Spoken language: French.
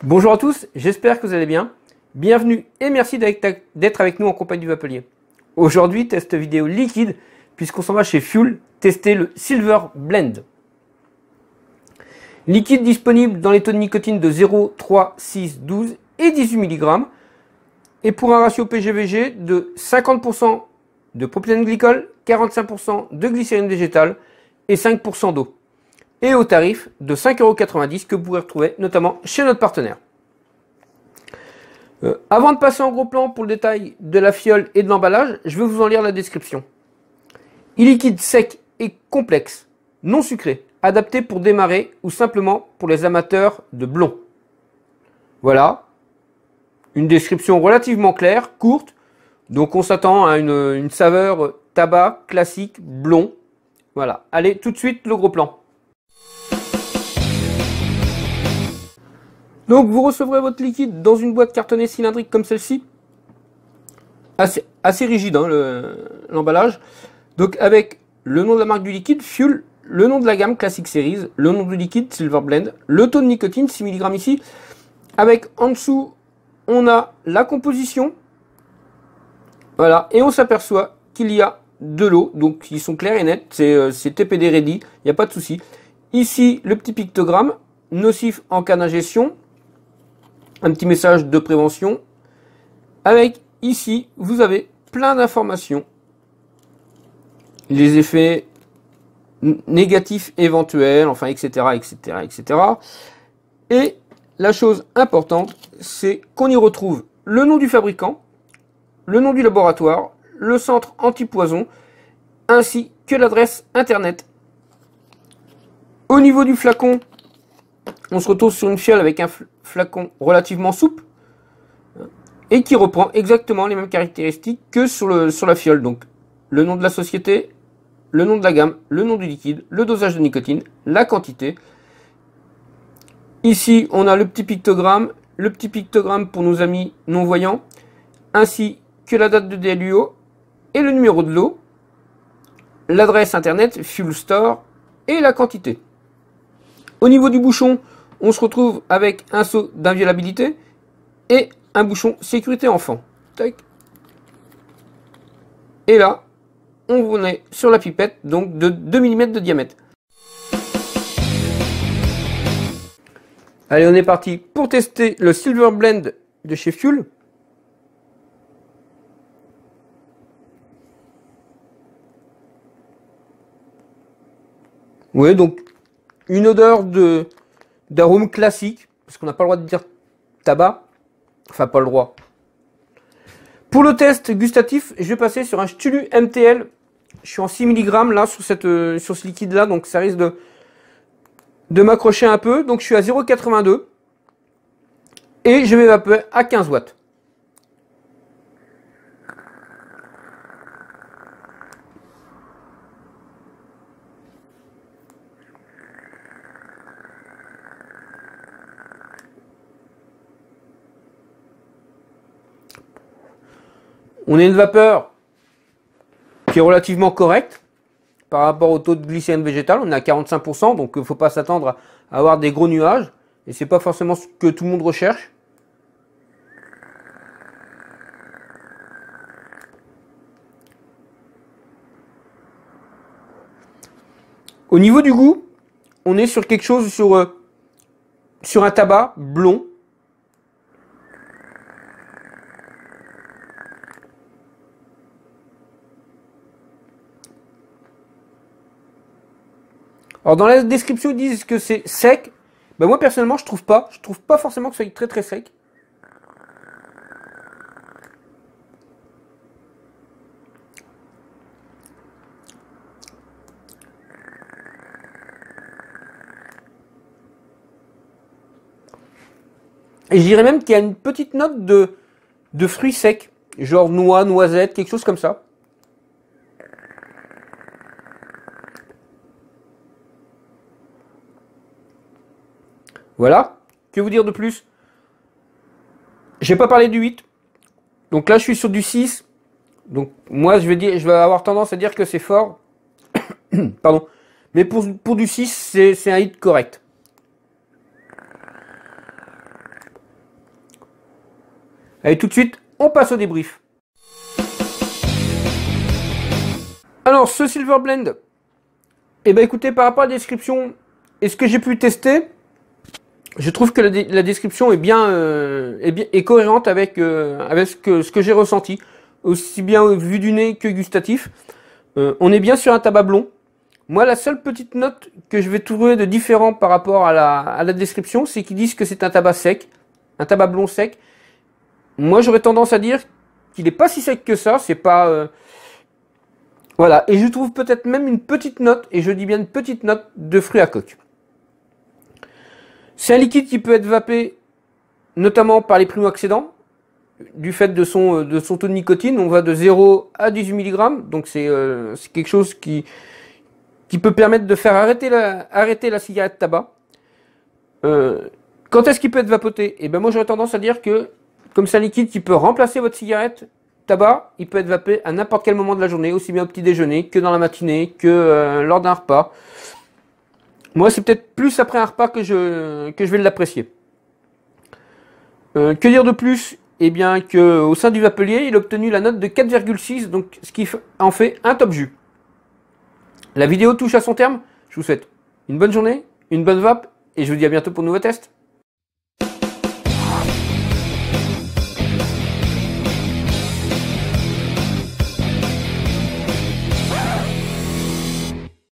Bonjour à tous, j'espère que vous allez bien. Bienvenue et merci d'être avec nous en compagnie du Vapelier. Aujourd'hui, test vidéo liquide, puisqu'on s'en va chez Fuel tester le Silver Blend. Liquide disponible dans les taux de nicotine de 0, 3, 6, 12 et 18 mg. Et pour un ratio PGVG de 50% de propylène glycol, 45% de glycérine végétale et 5% d'eau. Et au tarif de 5,90 € que vous pourrez retrouver notamment chez notre partenaire. Avant de passer en gros plan pour le détail de la fiole et de l'emballage, je vais vous en lire la description. E-liquide sec et complexe, non sucré, adapté pour démarrer ou simplement pour les amateurs de blond. Voilà, une description relativement claire, courte, donc on s'attend à une saveur tabac classique blond. Voilà, allez tout de suite le gros plan. Donc vous recevrez votre liquide dans une boîte cartonnée cylindrique comme celle-ci, assez rigide hein, l'emballage. Donc avec le nom de la marque du liquide, Fuel, le nom de la gamme Classic Series, le nom du liquide Silver Blend, le taux de nicotine 6 mg ici. Avec en dessous, on a la composition. Voilà, et on s'aperçoit qu'il y a de l'eau, donc ils sont clairs et nets, c'est TPD ready, il n'y a pas de souci. Ici, le petit pictogramme, nocif en cas d'ingestion. Un petit message de prévention. Avec ici, vous avez plein d'informations. Les effets négatifs éventuels, enfin, etc., etc., etc. Et la chose importante, c'est qu'on y retrouve le nom du fabricant, le nom du laboratoire, le centre anti-poison, ainsi que l'adresse internet. Au niveau du flacon, on se retrouve sur une fiole avec un flacon relativement souple et qui reprend exactement les mêmes caractéristiques que sur la fiole. Donc le nom de la société, le nom de la gamme, le nom du liquide, le dosage de nicotine, la quantité. Ici, on a le petit pictogramme pour nos amis non-voyants, ainsi que la date de DLUO et le numéro de l'eau, l'adresse internet, Fuel Store et la quantité. Au niveau du bouchon, on se retrouve avec un sceau d'inviolabilité et un bouchon sécurité enfant. Tac. Et là, on est sur la pipette, donc de 2 mm de diamètre. Allez, on est parti pour tester le Silver Blend de chez Fuel. Oui, donc une odeur d'arôme classique, parce qu'on n'a pas le droit de dire tabac, enfin pas le droit. Pour le test gustatif, je vais passer sur un Stulu MTL. Je suis en 6 mg là sur ce liquide là, donc ça risque de m'accrocher un peu. Donc je suis à 0,82 et je vais vaporer à 15 watts. On a une vapeur qui est relativement correcte par rapport au taux de glycérine végétale. On est à 45%, donc il ne faut pas s'attendre à avoir des gros nuages. Et c'est pas forcément ce que tout le monde recherche. Au niveau du goût, on est sur quelque chose sur un tabac blond. Alors dans la description ils disent que c'est sec. Ben moi personnellement je trouve pas forcément que ce soit très très sec. Et je dirais même qu'il y a une petite note de fruits secs, genre noix, noisette, quelque chose comme ça. Voilà, que vous dire de plus? J'ai pas parlé du 8. Donc là je suis sur du 6. Donc moi je vais avoir tendance à dire que c'est fort. Pardon. Mais pour du 6, c'est un hit correct. Allez, tout de suite, on passe au débrief. Alors, ce Silver Blend, eh ben écoutez, par rapport à la description et ce que j'ai pu tester, je trouve que la description est bien, est cohérente avec, avec ce que j'ai ressenti, aussi bien vu du nez que gustatif. On est bien sur un tabac blond. Moi, la seule petite note que je vais trouver de différent par rapport à la description, c'est qu'ils disent que c'est un tabac sec, un tabac blond sec. Moi, j'aurais tendance à dire qu'il n'est pas si sec que ça. C'est pas voilà. Et je trouve peut-être même une petite note, et je dis bien une petite note de fruits à coque. C'est un liquide qui peut être vapé, notamment par les primo-accédants, du fait de son taux de nicotine. On va de 0 à 18 mg, donc c'est quelque chose qui peut permettre de faire arrêter la cigarette tabac. Quand est-ce qu'il peut être vapoté? Et ben moi j'aurais tendance à dire que, comme c'est un liquide qui peut remplacer votre cigarette tabac, il peut être vapé à n'importe quel moment de la journée, aussi bien au petit déjeuner que dans la matinée, que lors d'un repas. Moi c'est peut-être plus après un repas que je vais l'apprécier. Que dire de plus? Eh bien que au sein du Vapelier, il a obtenu la note de 4,6, donc ce qui en fait un top jus. La vidéo touche à son terme. Je vous souhaite une bonne journée, une bonne vape, et je vous dis à bientôt pour de nouveaux tests.